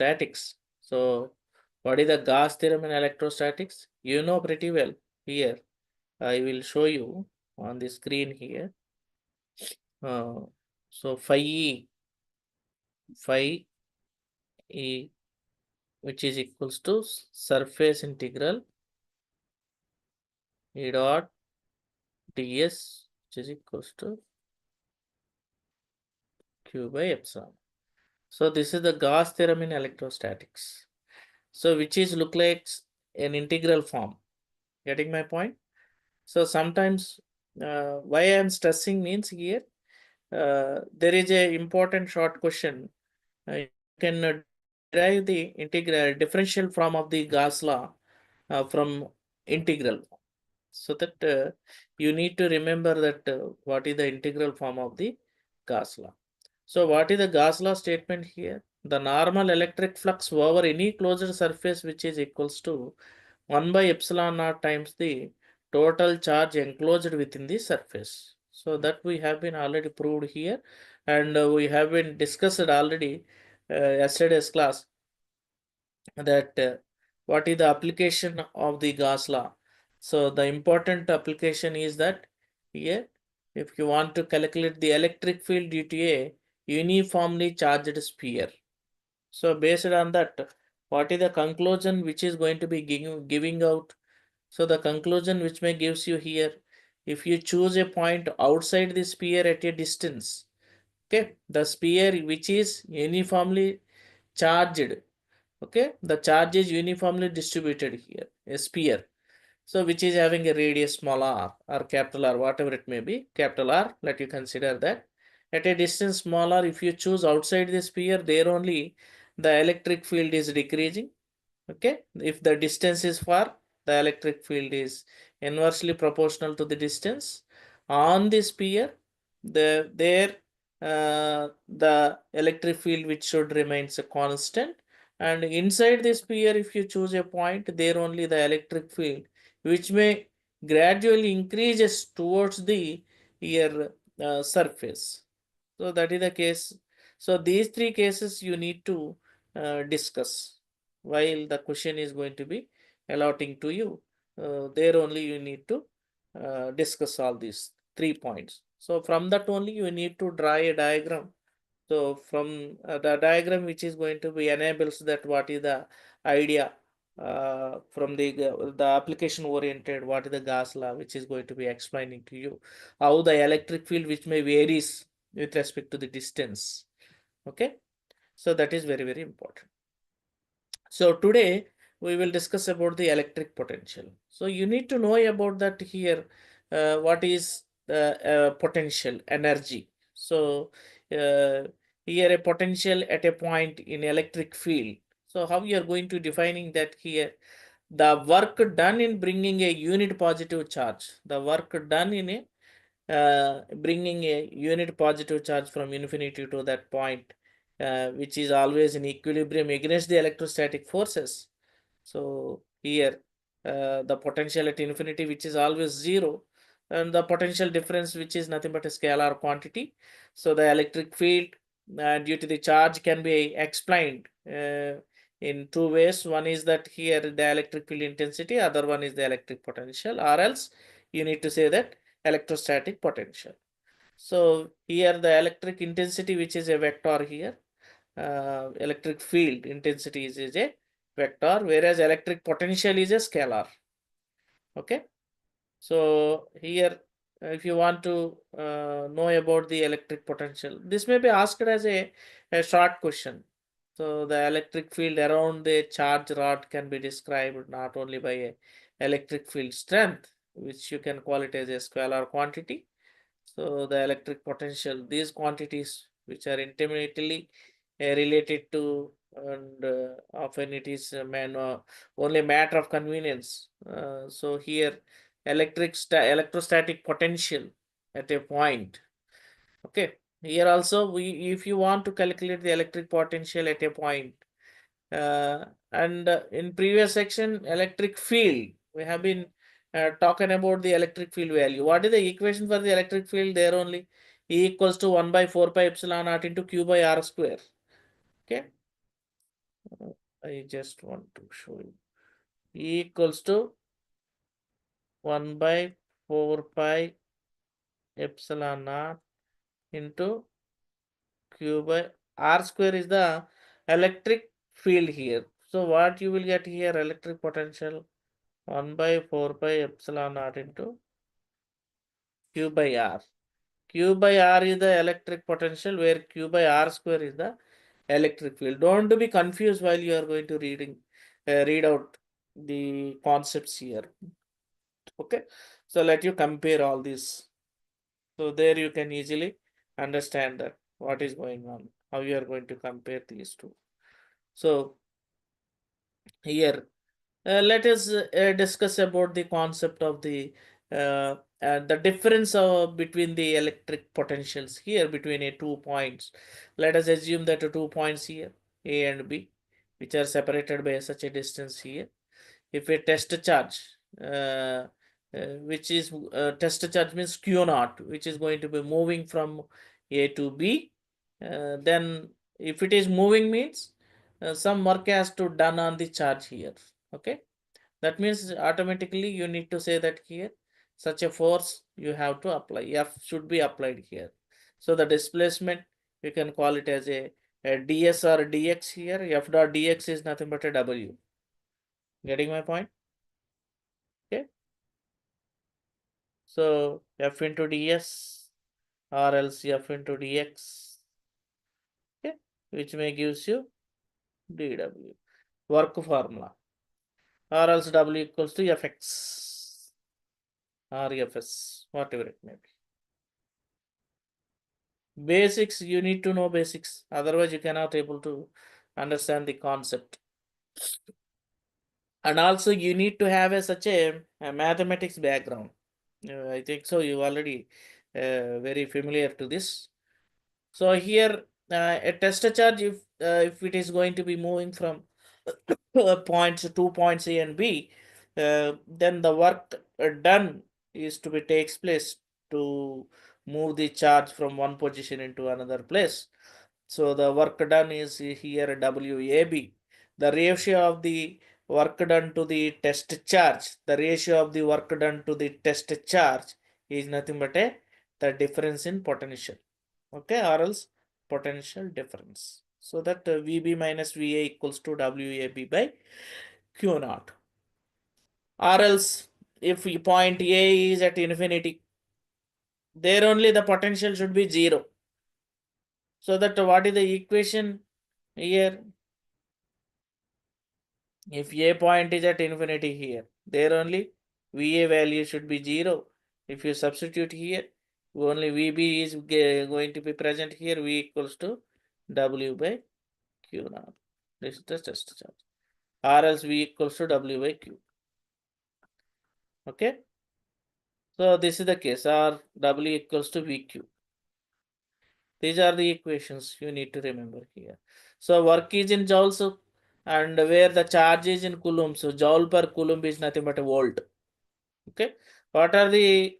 electrostatics. So what is the Gauss theorem in electrostatics? You know pretty well. Here I will show you on the screen here. So phi E, which is equals to surface integral E dot ds, which is equals to q by epsilon. So this is the Gauss theorem in electrostatics. So which is look like an integral form. Getting my point? So sometimes why I am stressing means here there is a important short question. You can derive the integral differential form of the Gauss law from integral. So that you need to remember that what is the integral form of the Gauss law. So what is the Gauss law statement here? The normal electric flux over any closed surface which is equals to 1 by epsilon naught times the total charge enclosed within the surface. So that we have been already proved here, and we have been discussed already yesterday's class that what is the application of the Gauss law. So the important application is that here, if you want to calculate the electric field due to a uniformly charged sphere. So based on that, what is the conclusion which is going to be giving out? So the conclusion which may gives you here, if you choose a point outside the sphere at a distance, okay, the sphere which is uniformly charged, okay, the charge is uniformly distributed here, a sphere, so which is having a radius small r or capital R, whatever it may be, capital R, let you consider that at a distance small r, if you choose outside the sphere, there only the electric field is decreasing. Okay, if the distance is far, the electric field is inversely proportional to the distance. On the sphere, the electric field which should remains a constant, and inside the sphere, if you choose a point, there only the electric field which may gradually increases towards the here surface. So that is the case. So these three cases you need to discuss while the question is going to be allotting to you. There only you need to discuss all these 3 points. So from that only you need to draw a diagram. So from the diagram which is going to be enables that what is the idea from the application oriented, what is the Gauss law which is going to be explaining to you how the electric field which may varies with respect to the distance. Okay, so that is very, very important. So today we will discuss about the electric potential. So you need to know about that here. What is potential energy? So here a potential at a point in electric field. So how you are going to defining that here? The work done in bringing a unit positive charge. The work done in a bringing a unit positive charge from infinity to that point, which is always in equilibrium against the electrostatic forces. So here the potential at infinity, which is always zero, and the potential difference, which is nothing but a scalar quantity. So the electric field due to the charge can be explained in two ways. One is that here the electric field intensity, other one is the electric potential, or else you need to say that electrostatic potential. So here the electric intensity, which is a vector here, electric field intensity is a vector, whereas electric potential is a scalar. Okay, so here if you want to know about the electric potential, this may be asked as a short question. So the electric field around the charge rod can be described not only by a electric field strength, which you can call it as a scalar quantity. So the electric potential, these quantities which are intimately related to, and often it is only matter of convenience. So here electrostatic potential at a point. Okay, here also if you want to calculate the electric potential at a point, and in previous section electric field we have been talking about the electric field value. What is the equation for the electric field? There only E equals to 1 by 4 pi epsilon naught into Q by R square. Okay, I just want to show you. E equals to 1 by 4 pi epsilon naught into Q by R square is the electric field here. So what you will get here, electric potential 1 by 4 pi epsilon naught into Q by R. Q by R is the electric potential, where Q by R square is the electric field. Don't be confused while you are going to read out the concepts here. Okay, so let you compare all this. So there you can easily understand that what is going on, how you are going to compare these two. So here, let us discuss about the concept of the difference between the electric potentials here between a 2 points. Let us assume that 2 points here, A and B, which are separated by such a distance here. If a test charge, which is test charge means Q naught, which is going to be moving from A to B, then if it is moving means some work has to done on the charge here. Okay, that means automatically you need to say that here such a force you have to apply. F should be applied here. So the displacement, you can call it as a ds or dx here. F dot dx is nothing but a W. Getting my point? Okay. So F into ds or else F into dx, okay, which may gives you dw, work formula, or else W equals to Fx or Fs, whatever it may be. Basics, you need to know basics, otherwise you cannot able to understand the concept. And also you need to have such a mathematics background. I think so you already very familiar to this. So here a test charge, if it is going to be moving from points 2 points A and B, then the work done is to be takes place to move the charge from one position into another place. So the work done is here WAB. The ratio of the work done to the test charge, the ratio of the work done to the test charge is nothing but the difference in potential. Okay, or else potential difference. So that VB minus VA equals to WAB by Q naught. Or else if point A is at infinity, there only the potential should be 0. So that what is the equation here? If A point is at infinity here, there only VA value should be 0. If you substitute here, only VB is going to be present here, V equals to W by Q naught. This is the test charge. Or else V equals to W by Q. Okay. So this is the case, or W equals to VQ. These are the equations you need to remember here. So work is in joules and where the charge is in coulomb. So joule per coulomb is nothing but a volt. Okay. What are the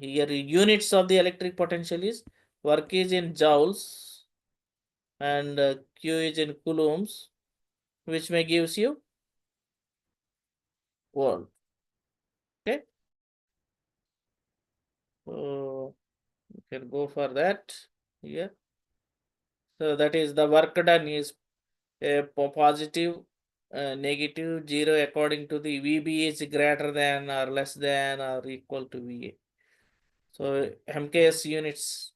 here units of the electric potential is work is in joules and Q is in coulombs, which may gives you volt. Okay. So you can go for that here. So that is the work done is a positive, negative, 0 according to the VB is greater than or less than or equal to VA. So MKS units,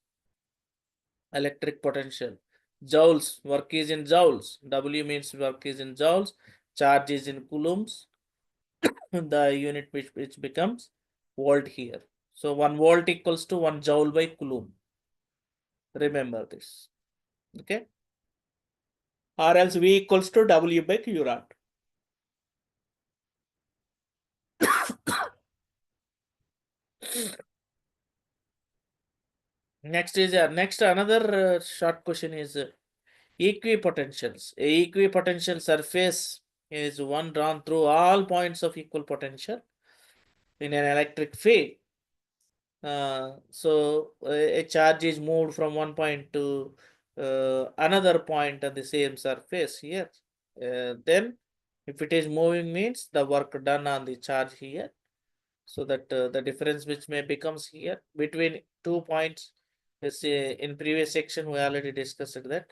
electric potential. Joules, work is in joules. W means work is in joules. Charge is in coulombs. The unit which becomes volt here. So 1 volt equals to 1 joule by coulomb. Remember this. Okay. Or else V equals to W by Q naught. Next is next another short question is equipotentials. A equipotential surface is one drawn through all points of equal potential in an electric field. So a charge is moved from one point to another point on the same surface here. Then if it is moving means the work done on the charge here. So that the difference which may becomes here between 2 points is in previous section we already discussed that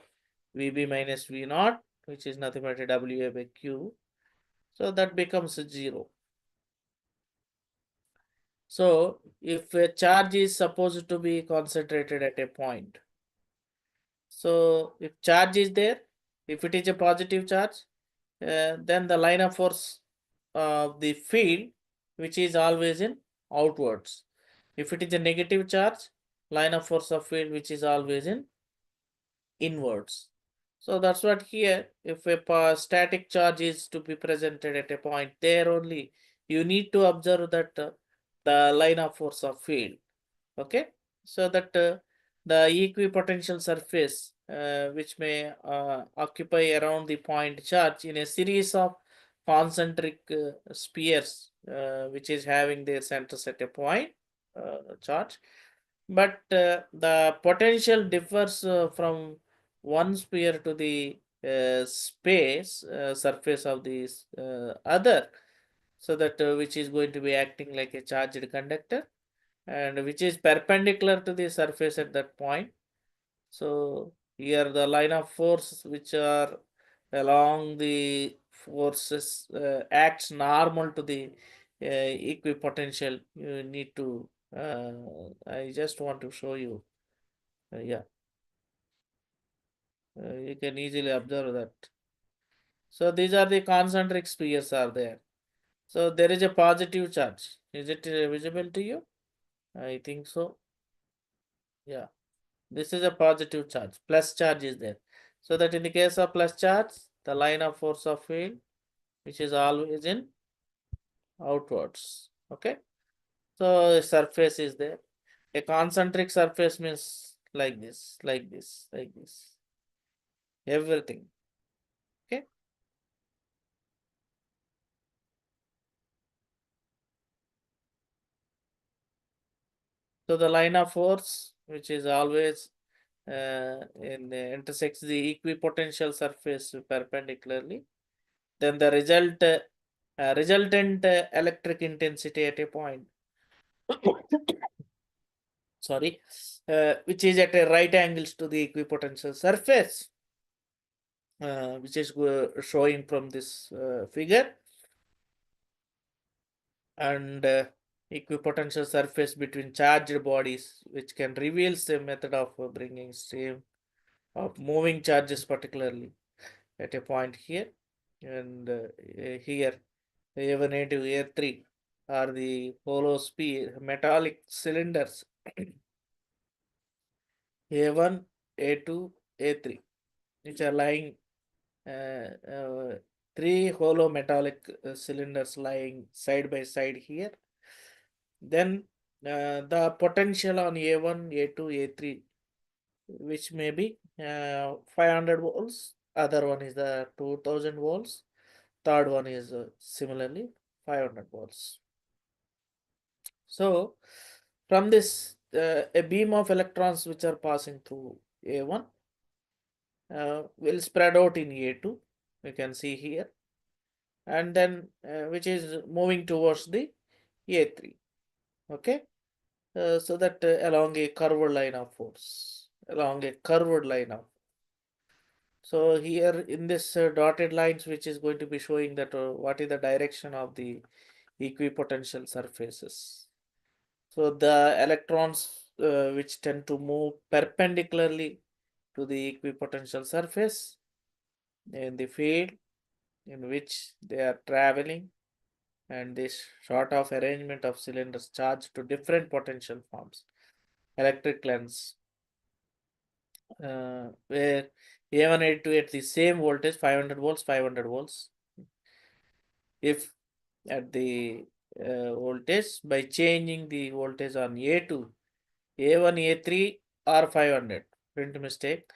VB minus V naught, which is nothing but a WA by Q. So that becomes 0. So if a charge is supposed to be concentrated at a point, so if charge is there, if it is a positive charge, then the line of force of the field, which is always in outwards. If it is a negative charge, line of force of field, which is always in inwards. So that's what here, if a static charge is to be presented at a point, there only you need to observe that the line of force of field. Okay, so that the equipotential surface which may occupy around the point charge in a series of concentric spheres which is having their centers at a point charge, but the potential differs from one sphere to the space surface of this other, so that which is going to be acting like a charged conductor and which is perpendicular to the surface at that point. So here the line of force which are along the forces acts normal to the equipotential. You need to I just want to show you. Yeah, you can easily observe that. So these are the concentric spheres are there. So there is a positive charge. Is it visible to you? I think so. Yeah. This is a positive charge. Plus charge is there. So that in the case of plus charge, the line of force of field, which is always in outwards. Okay. So a surface is there. A concentric surface means like this, like this, like this. Everything. Okay. So the line of force, which is always intersects the equipotential surface perpendicularly. Then the resultant electric intensity at a point, sorry, which is at a right angles to the equipotential surface, which is showing from this figure, and equipotential surface between charged bodies, which can reveal the method of bringing stream of moving charges, particularly at a point here and here. A1, A2, A3 are the hollow sphere metallic cylinders. A1, A2, A3, which are lying uh, uh, three hollow metallic cylinders lying side by side here. Then the potential on A1, A2, A3, which may be 500 volts. Other one is the 2000 volts. Third one is similarly 500 volts. So from this, a beam of electrons which are passing through A1 will spread out in A2. You can see here, and then which is moving towards the A3. Okay, so that along a curved line of force, along a curved line of. So here in this dotted lines, which is going to be showing that what is the direction of the equipotential surfaces. So the electrons which tend to move perpendicularly to the equipotential surface in the field in which they are traveling, and this sort of arrangement of cylinders charged to different potential forms. Electric lens where A1, A2 at the same voltage 500 volts, 500 volts. If at the voltage by changing the voltage on A2, A1, A3 or 500, print mistake,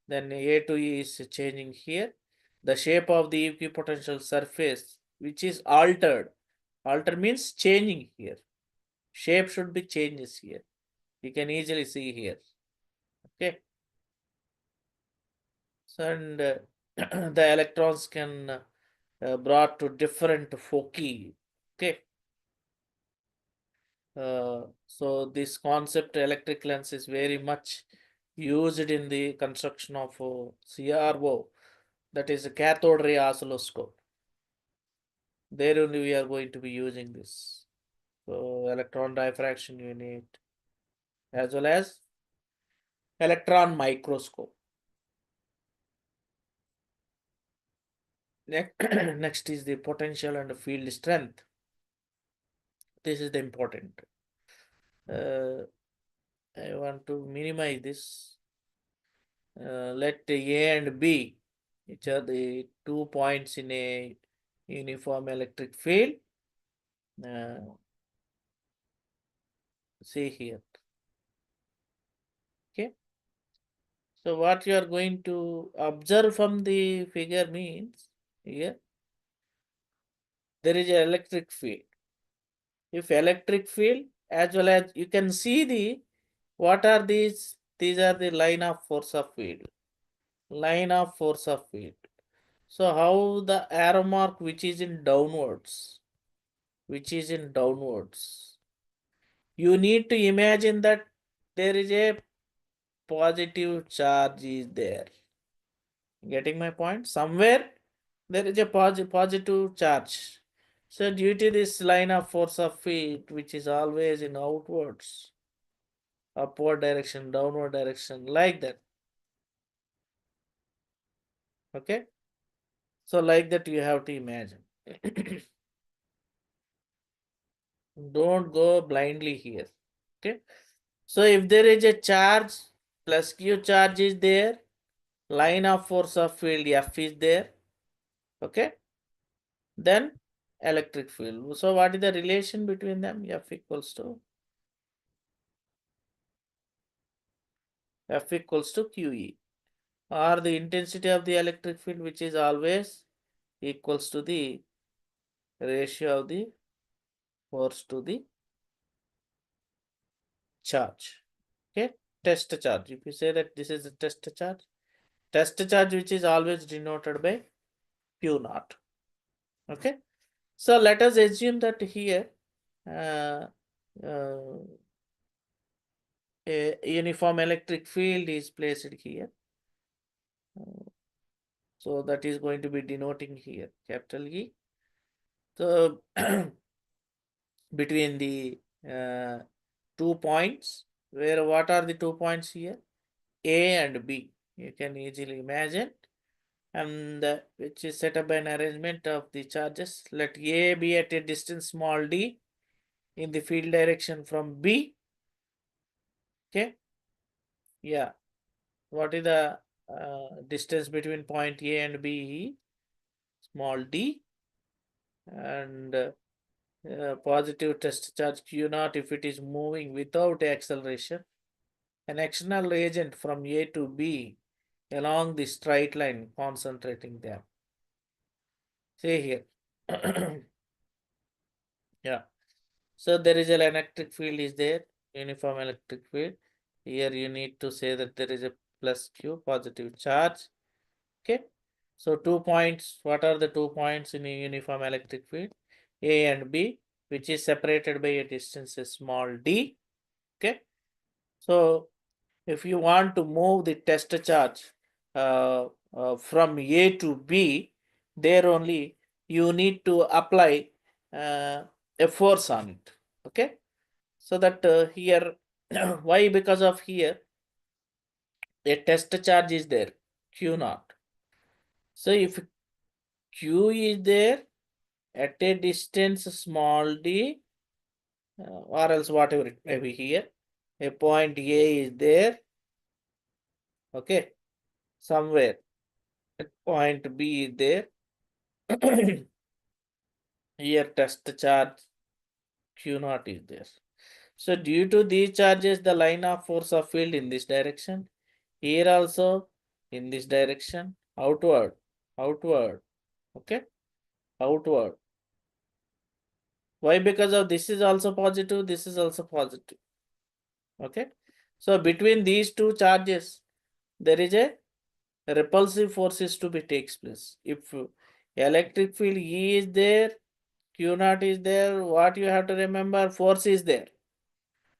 then A2 is changing here. The shape of the equipotential surface which is altered. Alter means changing here. Shape should be changes here. You can easily see here. Okay. and the electrons can brought to different foci. Okay. So this concept electric lens is very much used in the construction of CRO, that is a cathode ray oscilloscope. There only we are going to be using this. So electron diffraction unit as well as electron microscope. Next is the potential and field strength. This is the important. I want to minimize this. Let A and B, which are the 2 points in a uniform electric field. See here. Okay. So what you are going to observe from the figure means here there is an electric field. If electric field as well as you can see the what are these? These are the line of force of field. Line of force of field. So how the arrow mark which is in downwards, you need to imagine that there is a positive charge is there. Getting my point? Somewhere there is a positive charge. So due to this line of force of field, which is always in outwards, upward direction, downward direction, like that. Okay. So like that you have to imagine. Don't go blindly here. Okay. So if there is a charge, plus Q charge is there, line of force of field F is there. Okay. Then electric field. So what is the relation between them? F equals to QE, or the intensity of the electric field, which is always equals to the ratio of the force to the charge. Okay. Test charge. If you say that this is a test charge which is always denoted by Q naught. Okay. So let us assume that here uh, uh, a uniform electric field is placed here. So that is going to be denoting here capital E. So between the 2 points, where what are the 2 points here? A and B. You can easily imagine. And which is set up by an arrangement of the charges. Let A be at a distance small d in the field direction from B. Okay. Yeah. What is the distance between point A and B? Small d. And positive test charge Q naught if it is moving without acceleration. An external agent from A to B along the straight line concentrating them. See here. Yeah. So there is an electric field is there, uniform electric field. Here you need to say that there is a plus Q, positive charge. Okay. So 2 points. What are the 2 points in a uniform electric field? A and B, which is separated by a distance small d. Okay. So if you want to move the test charge from A to B, there only you need to apply a force on it. Okay. So that here, why? Because of here, a test charge is there, Q naught. So if Q is there at a distance small d, or else whatever it may be here, a point A is there, okay, somewhere. At point B is there. Here test charge Q naught is there. So due to these charges, the line of force of field in this direction. Here also in this direction, outward, okay, outward. Why? Because of this is also positive, this is also positive. Okay. So between these two charges, there is a repulsive force is to be takes place. If electric field E is there, Q naught is there, what you have to remember, force is there.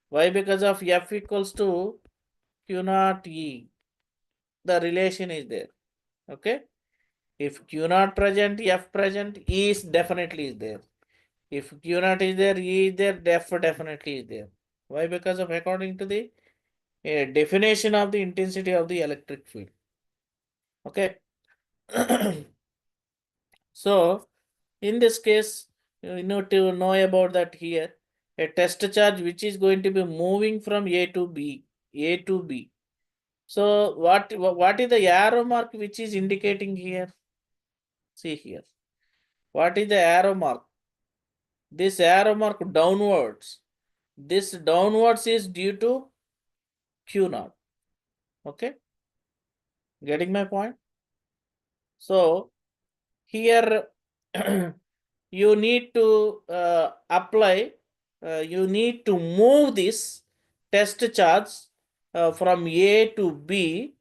Why? Because of F equals to Q naught E. The relation is there. Okay. If Q naught present, F present, E is definitely is there. If Q naught is there, E is there, F definitely is there. Why? Because of according to the definition of the intensity of the electric field. Okay. So in this case, you know to know about that here. A test charge which is going to be moving from A to B, A to B. So what is the arrow mark which is indicating here? See here. What is the arrow mark? This arrow mark downwards. This downwards is due to Q naught. Okay. Getting my point? So here you need to apply, you need to move this test charge from A to B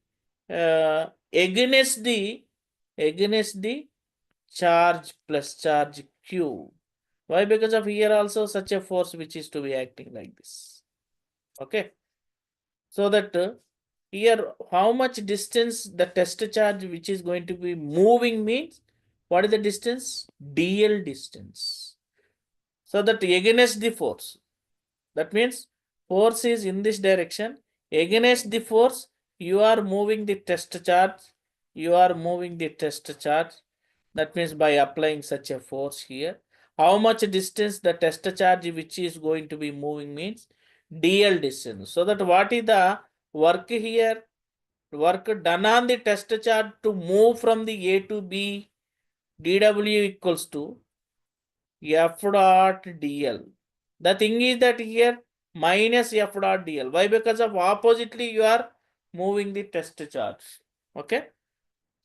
against the charge plus charge Q. Why? Because of here also such a force which is to be acting like this. Okay. So that here how much distance the test charge which is going to be moving means, what is the distance? DL distance. So that against the force, that means force is in this direction, against the force you are moving the test charge, you are moving the test charge. That means by applying such a force here, how much distance the test charge which is going to be moving means DL distance. So that what is the work here? Work done on the test charge to move from the A to B, dW equals to F dot DL. The thing is that here minus F dot DL. Why? Because of oppositely you are moving the test charge. Okay.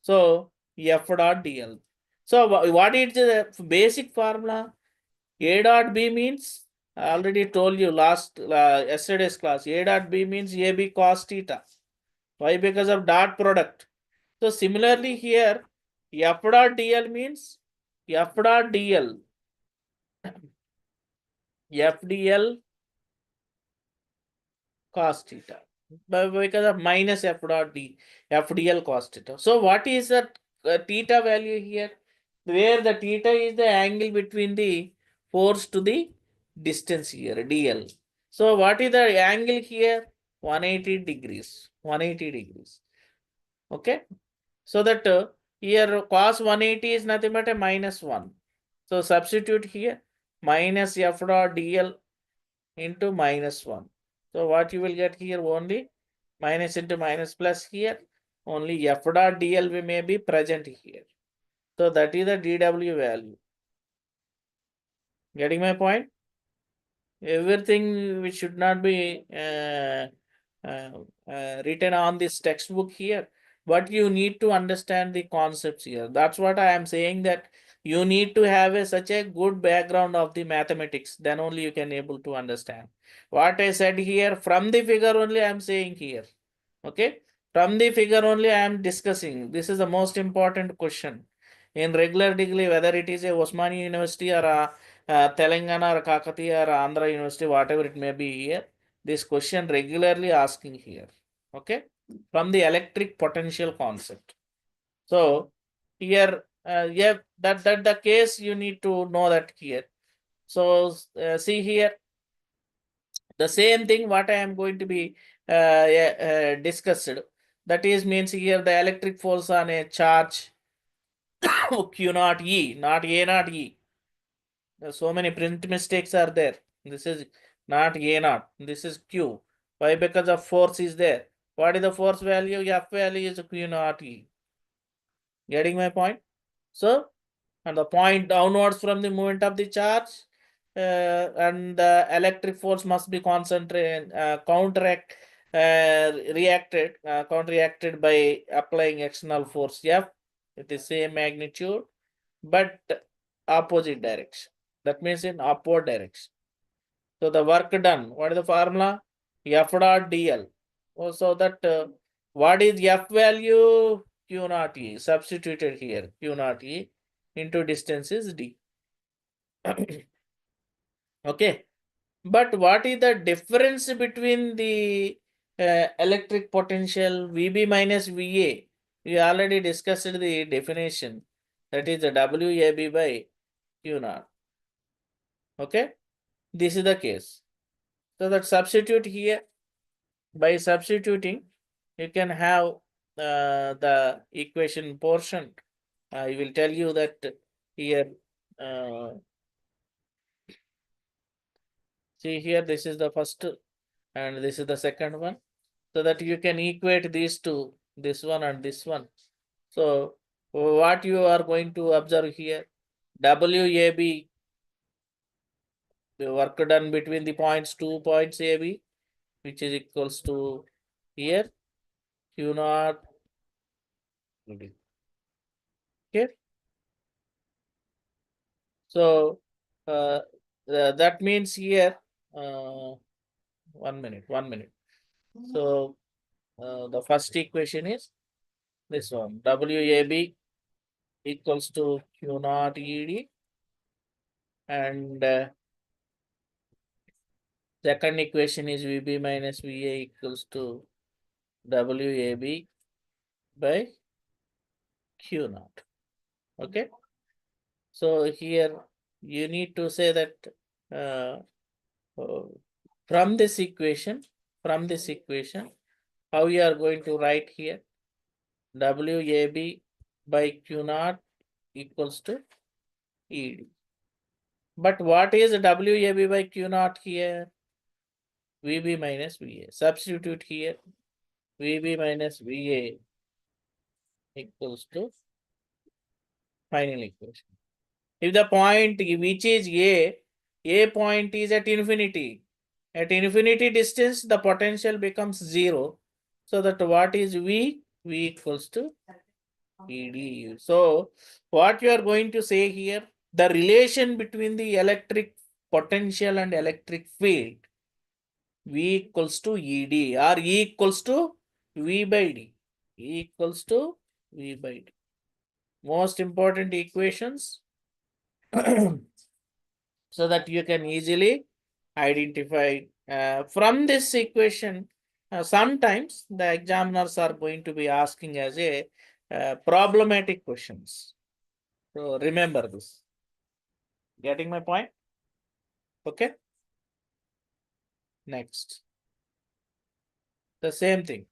So F dot DL. So what is the basic formula? A dot B means, I already told you last yesterday's class. A dot B means AB cos theta. Why? Because of dot product. So similarly here, F dot DL means F dot DL. FDL cos theta, because of minus F dot D, FDL cos theta. So what is the theta value here? Where the theta is the angle between the force to the distance here, DL. So what is the angle here? 180 degrees. 180 degrees. Okay. So that here cos 180 is nothing but a minus 1. So substitute here minus F dot DL into minus 1. So what you will get here only minus into minus plus here, only F dot DL may be present here. So that is the dW value. Getting my point? Everything which should not be written on this textbook here, but you need to understand the concepts here. That's what I am saying, that you need to have such a good background of the mathematics, then only you can able to understand what I said here. From the figure only I am saying here. Okay, from the figure only I am discussing. This is the most important question in regular degree, whether it is a Osmani University or a Telangana or Kakatiya or Andhra University, whatever it may be here, this question regularly asking here. Okay, from the electric potential concept. So here, yeah, that the case you need to know that here. So see here, the same thing what I am going to be discussed. That is means here the electric force on a charge Q naught E, not A naught E. So many print mistakes are there. This is not A naught. This is Q. Why? Because of force is there. What is the force value? F value is Q naught E. Getting my point? So, and the point downwards from the movement of the charge, and the electric force must be concentrated, counteracted by applying external force F with the same magnitude, but opposite direction. That means in upward direction. So the work done, what is the formula? F dot DL. Oh, so that what is F value? Q naught E, substituted here, Q naught E into distance is D. Okay, but what is the difference between the electric potential VB minus VA? We already discussed the definition, that is the WAB by Q naught. Okay, this is the case. So that substitute here, by substituting, you can have the equation portion. I will tell you that here. See here, this is the first and this is the second one, so that you can equate these two, this one and this one. So what you are going to observe here, WAB, the work done between the points, 2 points AB, which is equals to here Q naught. Okay, so that means here 1 minute. So the first equation is this one, WAB equals to Q naught ED, and second equation is VB minus VA equals to WAB by Q naught. Okay, so here you need to say that uh, from this equation, how you are going to write here, WAB by Q naught equals to ED. But what is WAB by Q naught here? VB minus VA. Substitute here, VB minus VA equals to final equation. If the point which is A point is at infinity distance, the potential becomes 0. So that what is V? V equals to ED. So what you are going to say here, the relation between the electric potential and electric field, V equals to ED or E equals to V by D. E equals to V by D. Most important equations so that you can easily identify from this equation. Sometimes the examiners are going to be asking as a problematic questions. So remember this. Getting my point? Okay. Next. The same thing.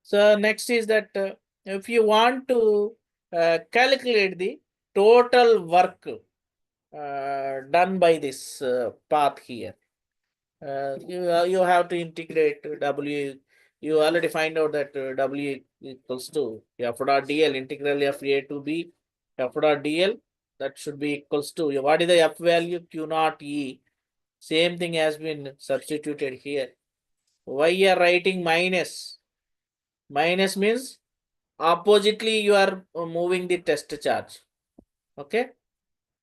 So next is that if you want to calculate the total work done by this path here, you have to integrate W. You already find out that W equals to F dot DL, integral of A to B, F dot DL, that should be equals to, what is the F value? Q naught E. Same thing has been substituted here. Why you are writing minus? Minus means oppositely you are moving the test charge. Okay,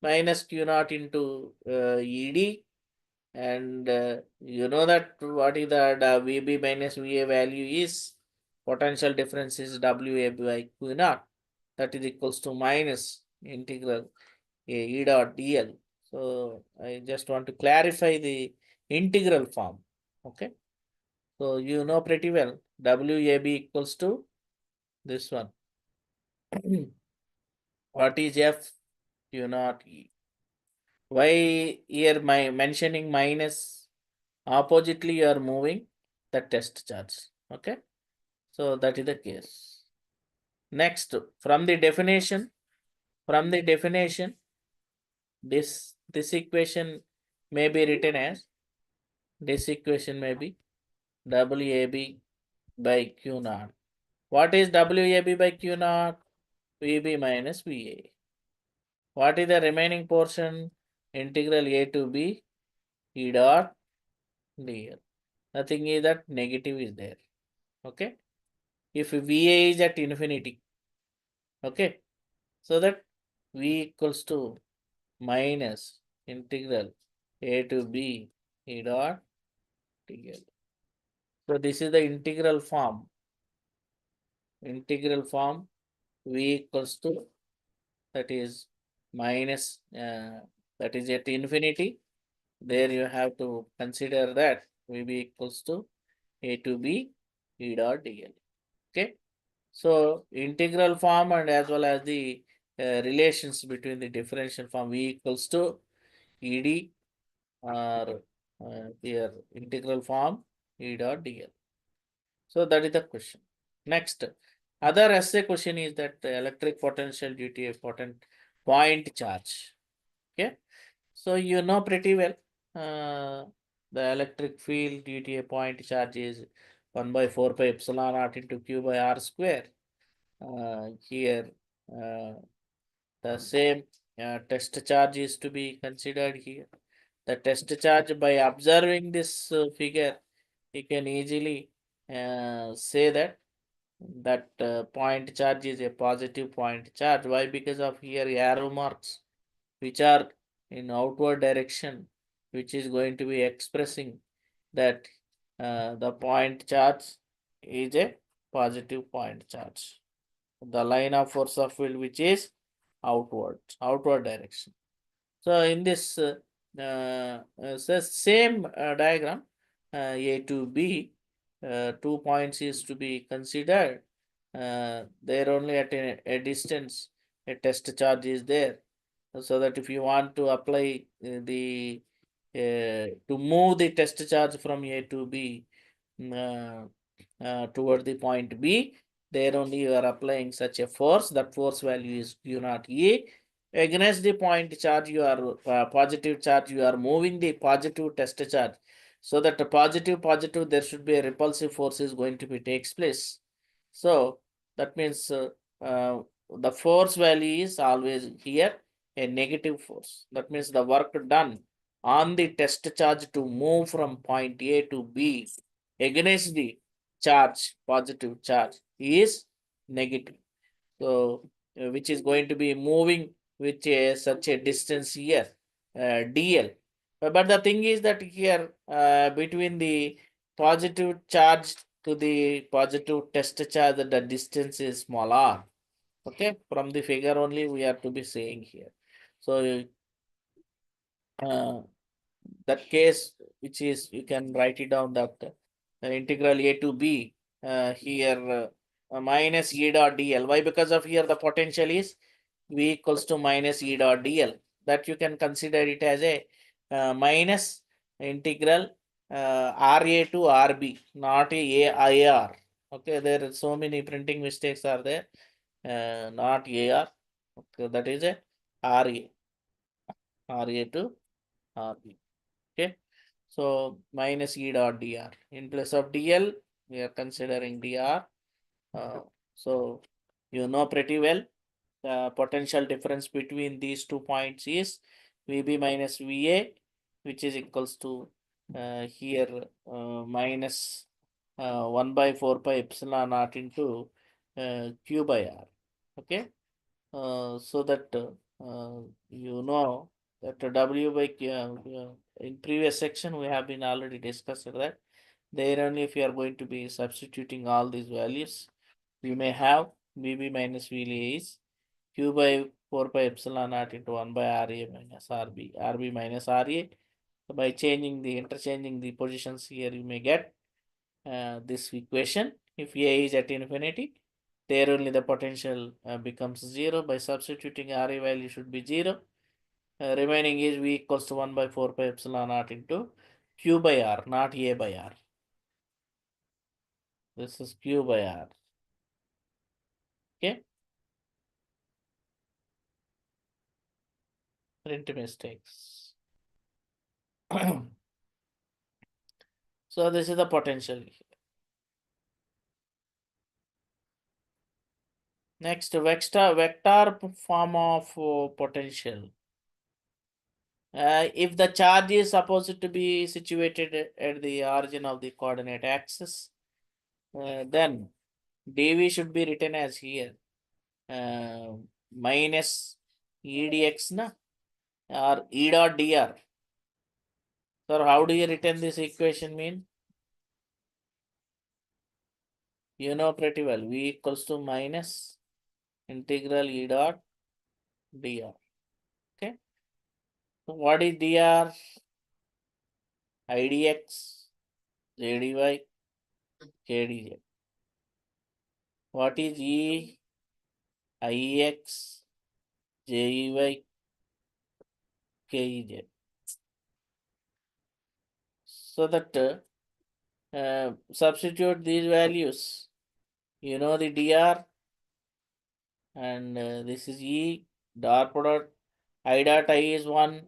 minus Q naught into ED, and you know that what is the VB minus VA value is, potential difference is WA by Q naught, that is equals to minus integral E dot DL. So I just want to clarify the integral form. Okay, so you know pretty well WAB equals to this one. What is F? Q naught E. Why here my mentioning minus? Oppositely you are moving the test charge. Okay, so that is the case. Next, from the definition, this equation may be written as, this equation may be WAB by Q naught. What is WAB by Q naught? VB minus VA. What is the remaining portion? Integral A to B E dot dl. Nothing is that negative is there. Okay, if VA is at infinity, okay, so that V equals to minus integral A to B E dot dl. So this is the integral form. integral form v equals to, that is minus, that is at infinity. There you have to consider that vb equals to a to b e dot dl. Okay. So integral form and as well as the relations between the differential form v equals to ed or here integral form e dot dl. So that is the question. Next, other essay question is that the electric potential due to a point charge. Okay, so you know pretty well the electric field due to a point charge is 1 by 4 pi epsilon naught into q by r square. Here, the same test charge is to be considered here. The test charge, by observing this figure, you can easily say that point charge is a positive point charge. Why? Because of here arrow marks which are in outward direction, which is going to be expressing that the point charge is a positive point charge. The line of force of field which is outward direction. So in this same diagram, A to B, 2 points is to be considered. There only at a distance, a test charge is there. So that if you want to apply to move the test charge from A to B toward the point B, there only you are applying such a force. That force value is Q naught E. Against the point charge, you are positive charge, you are moving the positive test charge. So that the positive, there should be a repulsive force is going to be takes place. So that means the force value is always here a negative force. That means the work done on the test charge to move from point A to B against the charge, positive charge, is negative. So, which is going to be moving with such a distance here, dl. But the thing is that here between the positive charge to the positive test charge, the distance is small r. Okay, from the figure only we are to be saying here. So that case, which is you can write it down that integral a to b here minus e dot dl. Why? Because of here the potential is v equals to minus e dot dl. That you can consider it as a minus integral ra to rb, not a ir. Okay, there are so many printing mistakes are there. Not ar. Okay, that is a ra to rb. Okay, so minus e dot dr. In place of dl, we are considering dr. So you know pretty well the potential difference between these 2 points is vb minus va, which is equals to here minus 1 by 4 pi epsilon naught into q by r. Okay, so that you know that w by q, in previous section we have been already discussed that there only if you are going to be substituting all these values, we may have vb minus vla is q by 4 pi epsilon naught into 1 by ra minus rb minus ra. So by changing the interchanging the positions here, you may get this equation. If a is at infinity, there only the potential becomes 0. By substituting ra value should be 0. Remaining is v equals to 1 by 4 pi epsilon naught into q by r, not a by r. This is q by r. Okay. Print mistakes. So this is the potential. Next, vector form of potential. If the charge is supposed to be situated at the origin of the coordinate axis, then dv should be written as here minus edx na, or e dot dr. So how do you written this equation mean? You know pretty well. V equals to minus integral E dot dr. Okay. So what is dr? idx, jdy, kdz. What is E? ix, jey, kez. So that substitute these values. You know the dr, and this is E dot product. I dot I is 1,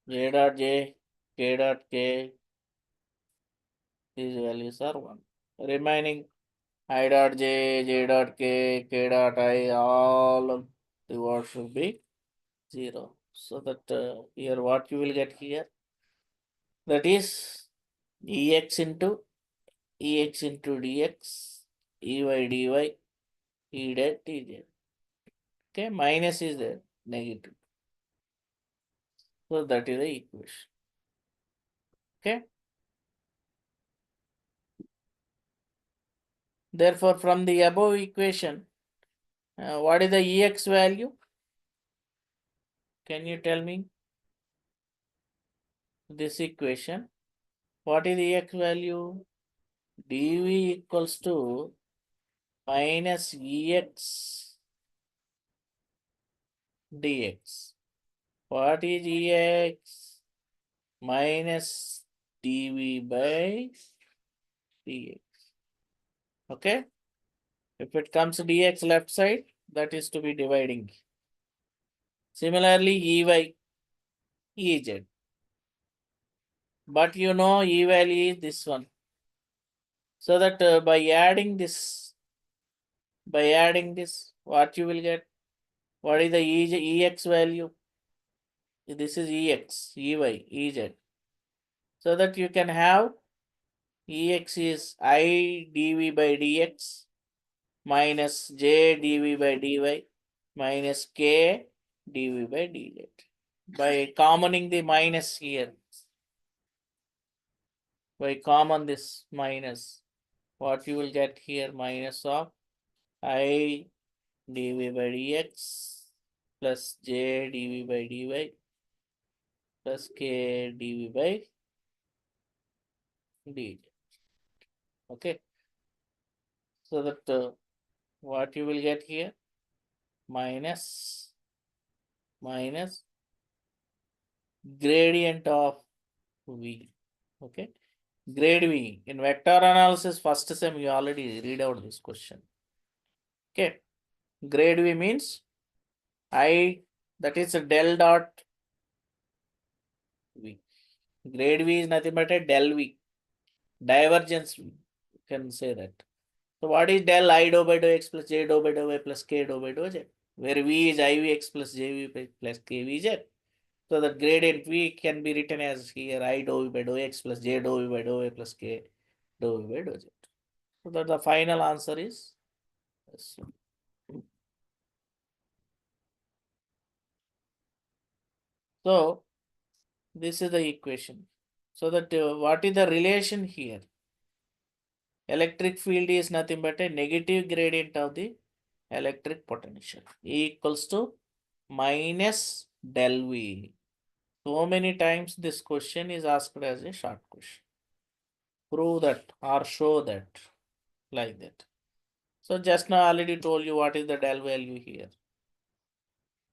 j dot j, k dot k, these values are 1. Remaining I dot j, j dot k dot I, all of the words should be 0. So that here what you will get here, that is ex into dx, ey dy, e dot dz. Okay, minus is there, negative. So that is the equation. Okay. Therefore, from the above equation, what is the ex value? Can you tell me this equation? What is the ex value? dv equals to minus ex dx. What is ex? Minus dv by dx. Okay. If it comes dx left side, that is to be dividing. Similarly, ey, ez. But you know e value is this one. So that by adding this, what you will get? What is the ex value? This is ex, ey, ez. So that you can have ex is I dv by dx minus j dv by dy minus k dv by dz. By commoning the minus here, by common this minus, what you will get here? Minus of I dv by dx plus j dv by dy plus k dv by dz. Okay. So that what you will get here? Minus gradient of V. Okay. Grade V. In vector analysis, first sem you already read out this question. Okay. Grade V means I, that is a del dot V. Grade V is nothing but a del V. Divergence V. You can say that. So what is del I dou by dou x plus j dou by dou y plus k dou by dou z? Where V is IVX plus JV plus KVZ. So the gradient V can be written as here I dou by dou x plus j dou by dou y plus k dou by dou z. So that the final answer is this. So this is the equation. So that what is the relation here? Electric field is nothing but a negative gradient of the electric potential. E equals to minus del V. So many times this question is asked as a short question. Prove that or show that, like that. So just now I already told you what is the del value here.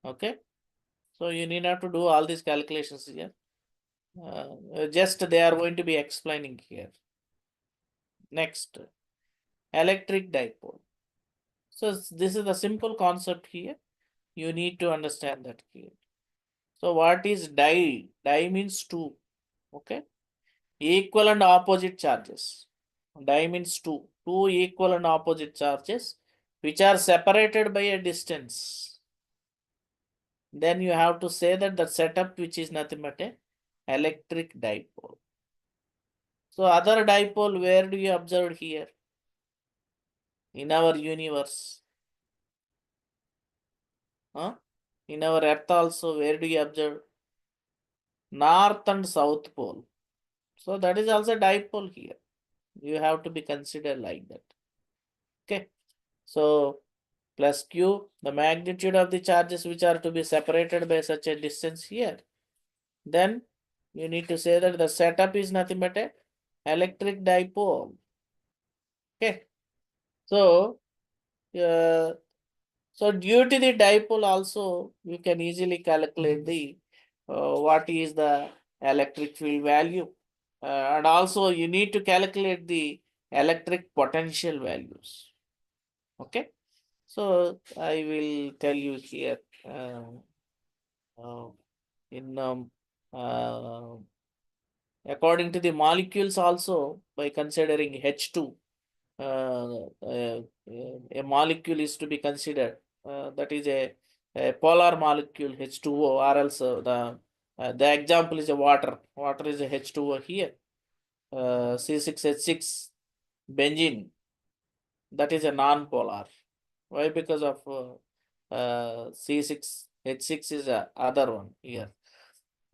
Okay. So you need not to do all these calculations here. Just they are going to be explaining here. Next, electric dipole. So this is the simple concept here. You need to understand that here. So what is di? Di means two. Okay. Equal and opposite charges. Di means two. Two equal and opposite charges which are separated by a distance. Then you have to say that the setup which is nothing but a electric dipole. So other dipole, where do you observe here? In our universe. Huh? In our earth also, where do you observe? North and south pole. So that is also dipole here. You have to be considered like that. Okay. So plus Q, the magnitude of the charges which are to be separated by such a distance here. Then you need to say that the setup is nothing but a electric dipole. Okay. So, due to the dipole also, you can easily calculate the what is the electric field value. And also you need to calculate the electric potential values. Okay. So I will tell you here uh, in uh, according to the molecules also, by considering H2, a molecule is to be considered. That is a polar molecule H2O, or else the example is a water. Water is a H2O here. C6H6 benzene, that is a non-polar. Why? Because of C6H6 is a other one here.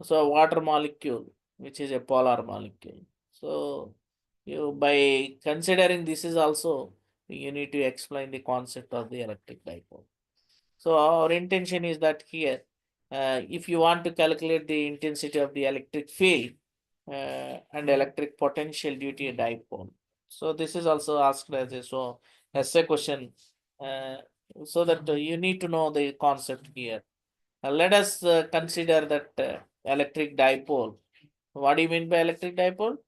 So water molecule, which is a polar molecule. So you, by considering this is also, you need to explain the concept of the electric dipole. So our intention is that here, if you want to calculate the intensity of the electric field and electric potential due to a dipole. So this is also asked as a question, uh, so that you need to know the concept here. Let us consider that electric dipole. What do you mean by electric dipole?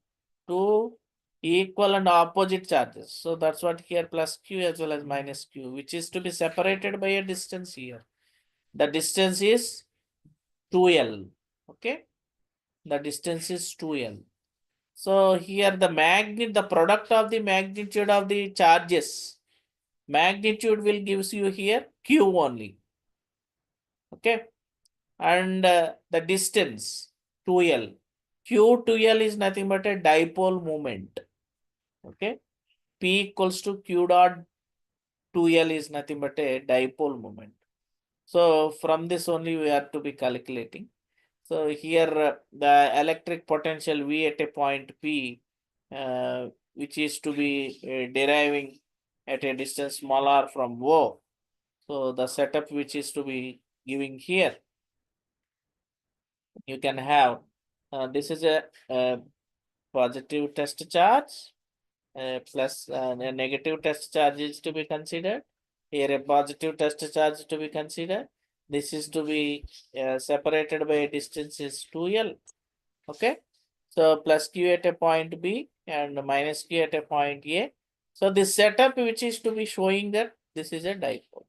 Two equal and opposite charges. So that's what here, plus Q as well as minus Q, which is to be separated by a distance here. The distance is 2L. Okay. The distance is 2L. So here the product of the magnitude of the charges, magnitude will gives you here Q only. Okay. And the distance 2L. Q 2L is nothing but a dipole moment. Okay. P equals to Q dot 2L is nothing but a dipole moment. So from this only we have to be calculating. So here the electric potential V at a point P, which is to be deriving at a distance smaller from O. So the setup which is to be giving here, you can have this is a positive test charge plus a negative test charge is to be considered. Here a positive test charge to be considered. This is to be separated by a distance is 2L. Okay. So plus Q at a point B and minus Q at a point A. So this setup which is to be showing that this is a dipole.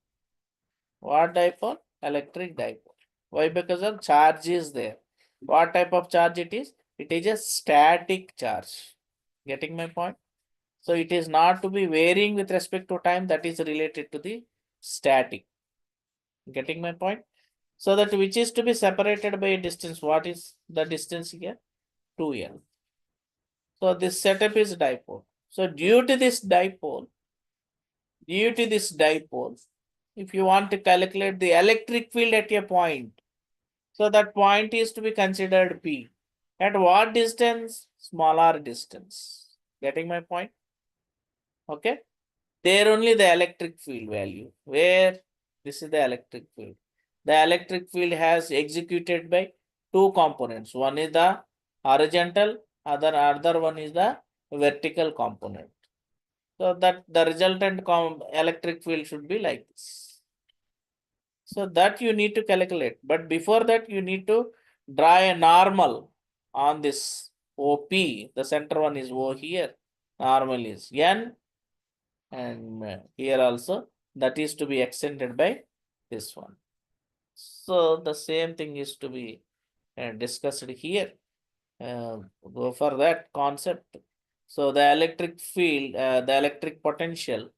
What dipole? Electric dipole. Why? Because of charge is there. What type of charge it is? It is a static charge. Getting my point? So it is not to be varying with respect to time, that is related to the static. Getting my point? So that which is to be separated by a distance. What is the distance here? 2L. So this setup is dipole. So due to this dipole, if you want to calculate the electric field at a point, so that point is to be considered P. At what distance? Smaller distance. Getting my point? Okay. There only the electric field value. Where? This is the electric field. The electric field has executed by two components. One is the horizontal, other one is the vertical component. So that the resultant electric field should be like this. So that you need to calculate. But before that, you need to draw a normal on this OP. The center one is O here. Normal is N. And here also that is to be extended by this one. So the same thing is to be discussed here. Go for that concept. So the electric field, the electric potential.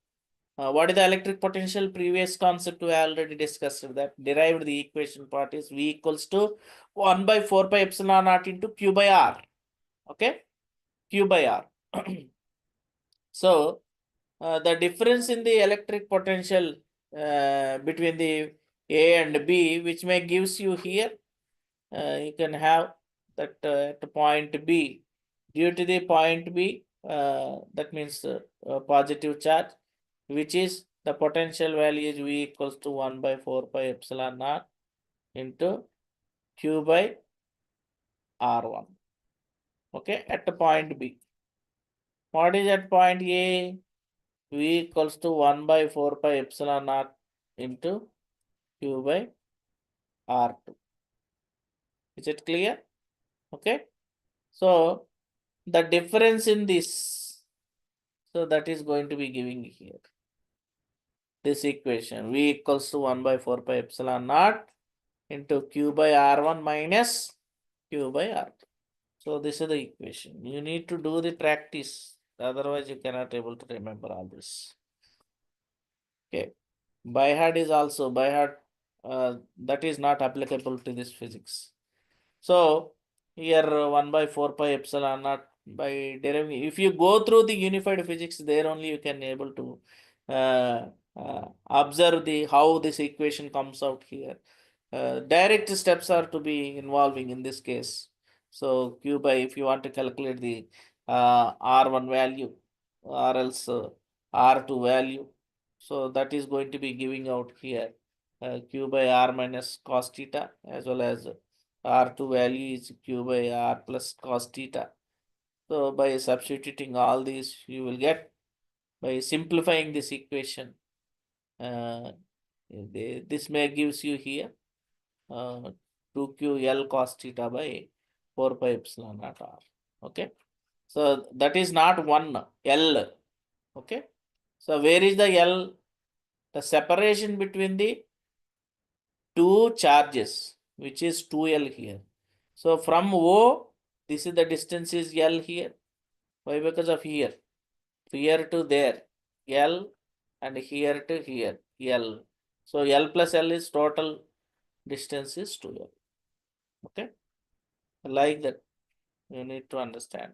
What is the electric potential? Previous concept we already discussed that. Derived the equation part is V equals to 1 by 4 pi epsilon naught into Q by R. Okay, Q by R. So the difference in the electric potential between the A and B, which may gives you here, you can have that at point B. Due to the point B, that means positive charge, which is the potential value is V equals to 1 by 4 pi epsilon naught into Q by R1. Okay, at the point B. What is at point A? V equals to 1 by 4 pi epsilon naught into Q by R2. Is it clear? Okay. So the difference in this, so that is going to be giving here this equation V equals to 1 by 4 pi epsilon naught into Q by R1 minus Q by R2. So this is the equation. You need to do the practice, otherwise you cannot able to remember all this. Okay. By heart is also by heart, that is not applicable to this physics. So here 1 by 4 pi epsilon naught by deriving. If you go through the unified physics, there only you can able to observe the how this equation comes out here. Direct steps are to be involving in this case. So Q by, if you want to calculate the R1 value or else R2 value, so that is going to be giving out here Q by R minus cos theta, as well as R2 value is Q by R plus cos theta. So by substituting all these, you will get, by simplifying this equation, this may gives you here 2ql cos theta by 4 pi epsilon naught r. Okay. So that is not one L. Okay. So where is the L? The separation between the two charges, which is 2L here. So from O, this is the distance is L here. Why? Because of here. Here to there, L, and here to here, L. So L plus L is total distance is 2L. Okay. Like that, you need to understand.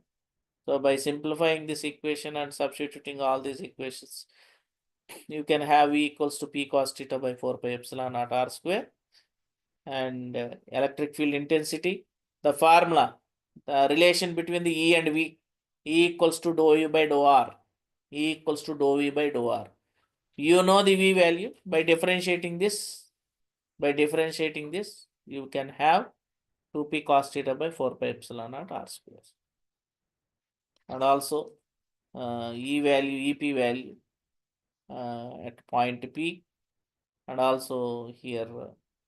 So by simplifying this equation and substituting all these equations, you can have V equals to P cos theta by 4 pi epsilon naught R square. And electric field intensity, the formula, the relation between the E and V, E equals to dou U by dou R, E equals to dou V by dou R. You know the V value. By differentiating this, you can have 2p cos theta by 4 pi epsilon naught R square. And also E value, EP value at point P, and also here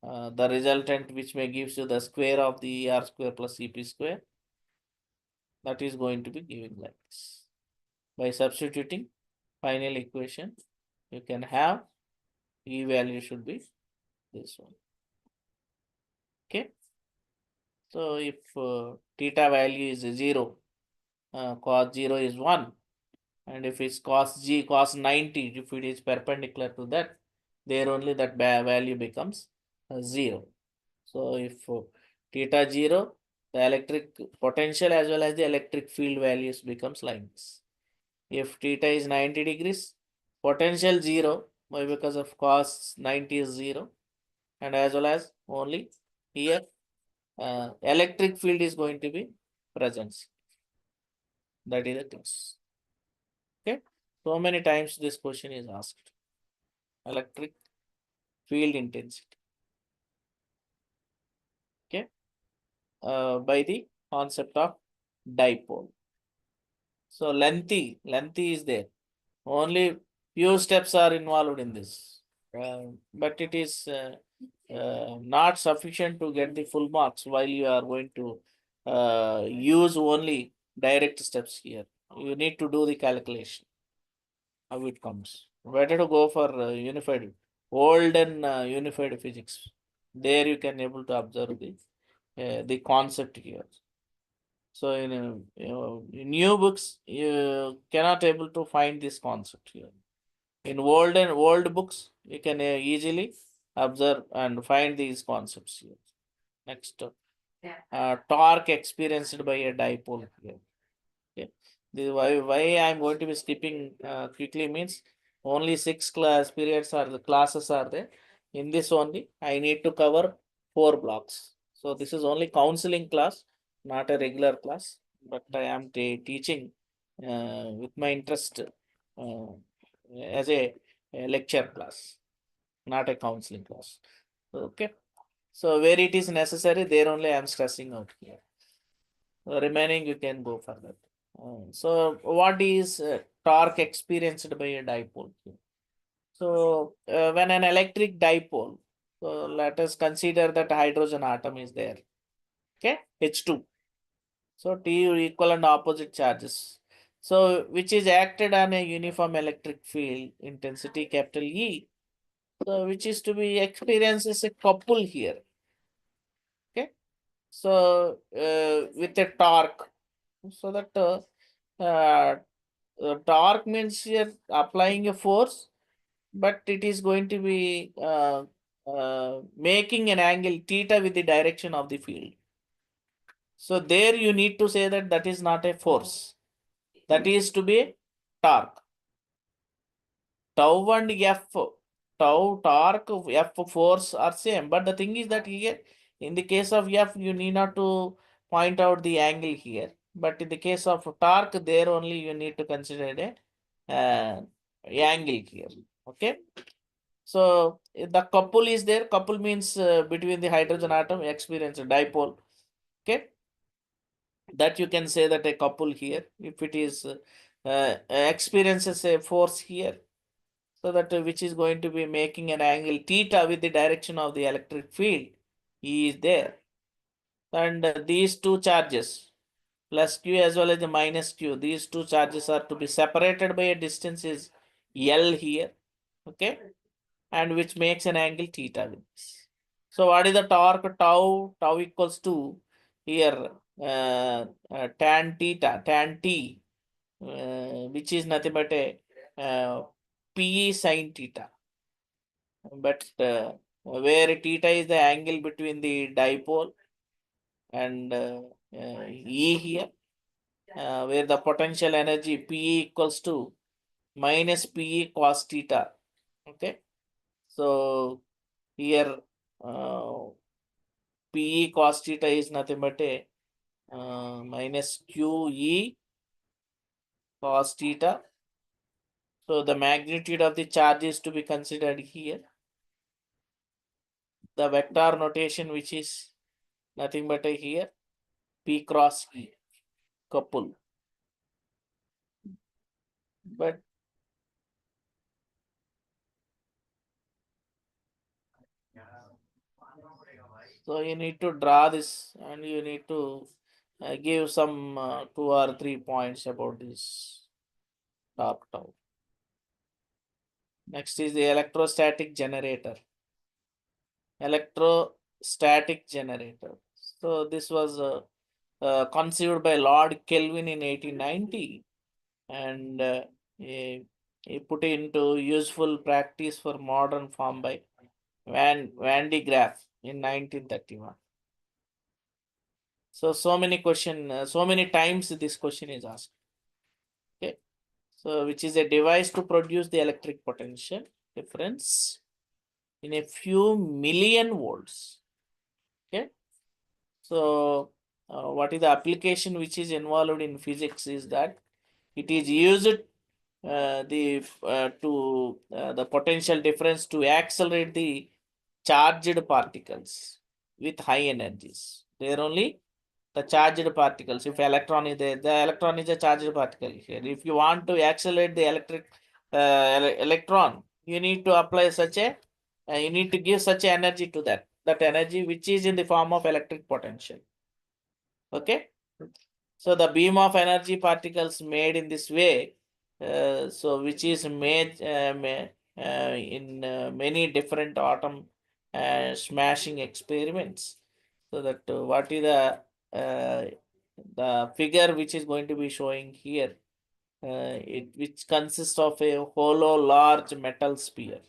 the resultant, which may gives you the square of the R square plus EP square, that is going to be giving like this. By substituting final equation, you can have E value should be this one. Okay. So if theta value is 0, cos 0 is 1, and if it's cos 90, if it is perpendicular to that, there only that value becomes 0. So if theta 0, the electric potential as well as the electric field values becomes like this. If theta is 90 degrees, potential 0, why? Because of cos 90 is 0, and as well as only here electric field is going to be present. That is the case. Okay. So many times this question is asked. Electric field intensity. Okay. By the concept of dipole. So lengthy is there. Only few steps are involved in this, but it is not sufficient to get the full marks while you are going to use only direct steps here. You need to do the calculation, how it comes. Better to go for unified, old and unified physics. There you can able to observe the concept here. So in new books, you cannot able to find this concept here. In old books, you can easily observe and find these concepts here. Next, torque experienced by a dipole here. Okay. This why I am going to be skipping quickly means only 6 class periods are the classes are there. In this only, I need to cover 4 blocks. So this is only counseling class, not a regular class, but I am teaching with my interest as a lecture class, not a counseling class. Okay. So where it is necessary, there only I am stressing out here. Remaining you can go further. So what is torque experienced by a dipole? So when an electric dipole, so let us consider that hydrogen atom is there. Okay, H2. So T equal and opposite charges. So which is acted on a uniform electric field intensity capital E. So which is to be experienced as a couple here. Okay. So with a torque. So that torque means you're applying a force, but it is going to be making an angle theta with the direction of the field. So there you need to say that that is not a force. That is to be torque. Tau and F, tau torque, F force are same. But the thing is that here, in the case of F, you need not to point out the angle here. But in the case of torque, there only you need to consider a angle here. Okay. So the couple is there. Couple means between the hydrogen atom experience a dipole. Okay. That you can say that a couple here, if it is experiences a force here, so that which is going to be making an angle theta with the direction of the electric field, E is there. And these two charges, plus Q as well as the minus Q, these two charges are to be separated by a distance is L here. Okay. And which makes an angle theta with this. So what is the torque? Tau, tau equals to here tan theta, tan T, which is nothing but a P sin theta. But where theta is the angle between the dipole and E here, where the potential energy P equals to minus P cos theta. Okay. So here P cos theta is nothing but a minus QE cos theta. So the magnitude of the charge is to be considered here. The vector notation, which is nothing but a here P cross E couple. But so you need to draw this and you need to give some 2 or 3 points about this torque tau. Next is the electrostatic generator. Electrostatic generator. So this was conceived by Lord Kelvin in 1890, and he put into useful practice for modern form by Van de Graaff in 1931. So many so many times this question is asked. Okay. So which is a device to produce the electric potential difference in a few million volts. Okay. So what is the application which is involved in physics is that it is used the potential difference to accelerate the charged particles with high energies. There only the charged particles. If electron is there, the electron is a charged particle here. If you want to accelerate the electron, you need to apply such a, you need to give such energy to that energy which is in the form of electric potential. Okay. So the beam of energy particles made in this way, so which is made in many different atom smashing experiments. So that what is the figure which is going to be showing here, which consists of a hollow large metal sphere.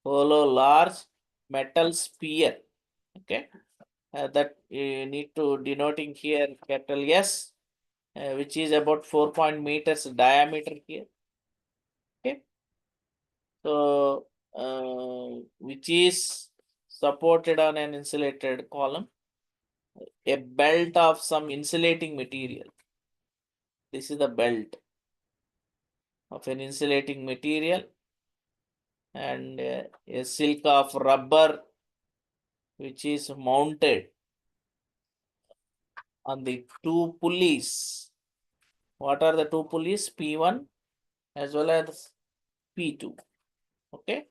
Hollow large metal sphere. Okay. That you need to denoting here capital S, which is about 4 meters diameter here. Okay. So which is supported on an insulated column, a belt of some insulating material. This is the belt of an insulating material and a silk of rubber which is mounted on the two pulleys. What are the two pulleys? P1 as well as P2. Okay.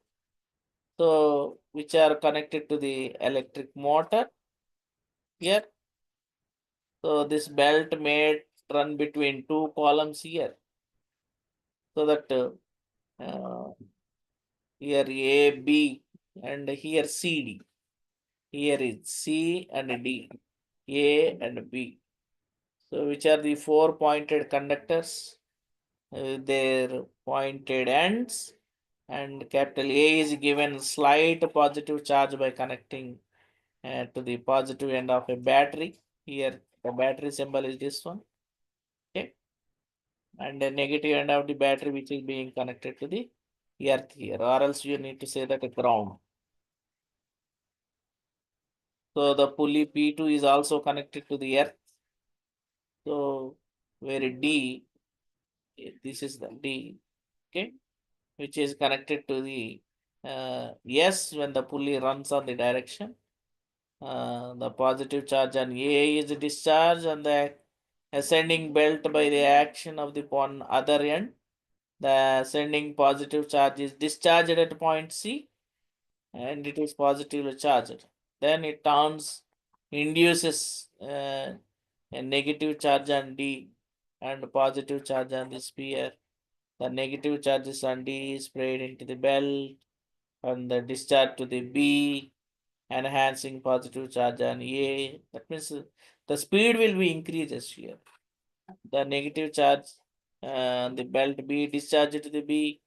So, which are connected to the electric motor here. So, this belt may run between two columns here. So that here A, B, and here C, D. Here is C and D, A and B. So, which are the four pointed conductors? Their pointed ends, and capital A is given slight positive charge by connecting to the positive end of a battery. Here, the battery symbol is this one. Okay, and the negative end of the battery which is being connected to the earth here, or else you need to say that a ground. So the pulley P2 is also connected to the earth. So where D, this is the D, okay, which is connected to the S when the pulley runs on the direction. The positive charge on A is discharged on the ascending belt by the action of the one other end. The ascending positive charge is discharged at point C and it is positively charged. Then it induces a negative charge on D and positive charge on the sphere. The negative charges on D is sprayed into the belt and the discharge to the B, enhancing positive charge on A. That means the speed will be increases here. The negative charge the belt B discharged to the B.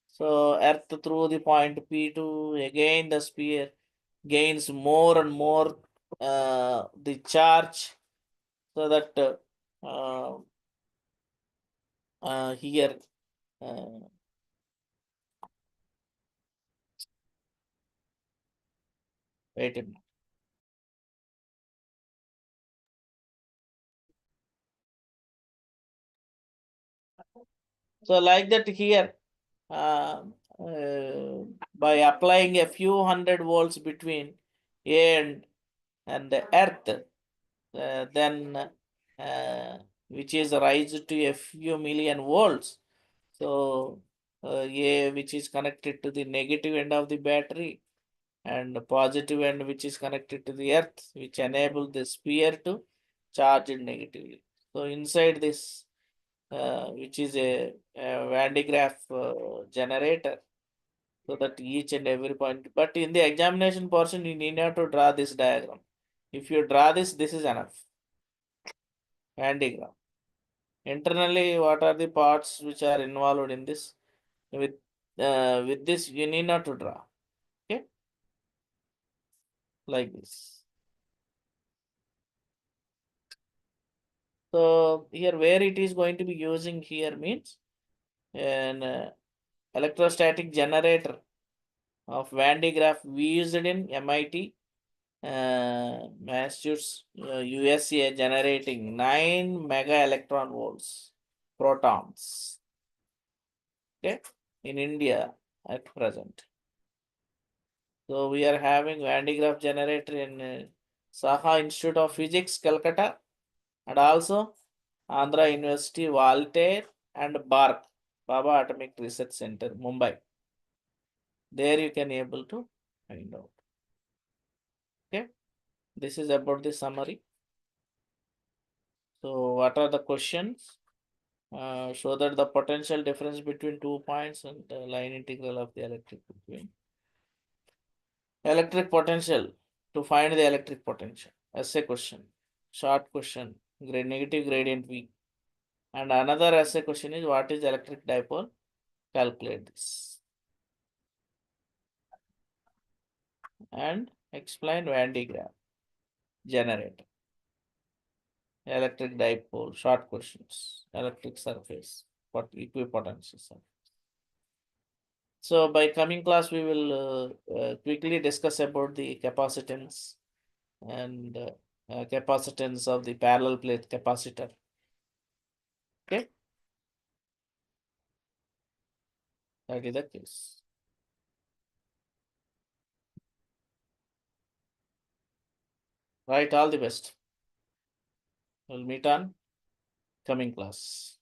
So earth through the point P2, again the sphere gains more and more the charge, so that here wait a minute. So like that here, uh, by applying a few hundred volts between A and the earth, then which is raised to a few million volts. So A which is connected to the negative end of the battery and the positive end which is connected to the earth, which enable the sphere to charge it negatively. So inside this, which is a Van de Graaff generator, so that each and every point. But in the examination portion, you need not to draw this diagram. If you draw this, this is enough. Van de Graaff. Internally, what are the parts which are involved in this? With this, you need not to draw. Okay, like this. So here, where it is going to be using here means an electrostatic generator of Van de Graaff we used in MIT, Massachusetts, USA, generating 9 mega electron volts, protons. Okay, in India at present. So we are having Van de Graaff generator in Saha Institute of Physics, Calcutta, and also Andhra University, Voltaire, and BARC, Baba Atomic Research Center, Mumbai. There you can able to find out. Okay, this is about the summary. So what are the questions? Show that the potential difference between 2 points and the line integral of the electric between. Electric potential, to find the electric potential. Essay question, short question, negative gradient V. And another essay question is what is electric dipole? Calculate this. And explain Van de Graaff generator. Electric dipole, short questions, electric surface, what equipotential surface. So by coming class, we will quickly discuss about the capacitance and capacitance of the parallel plate capacitor. Okay, that is the case. Right, all the best. We'll meet on coming class.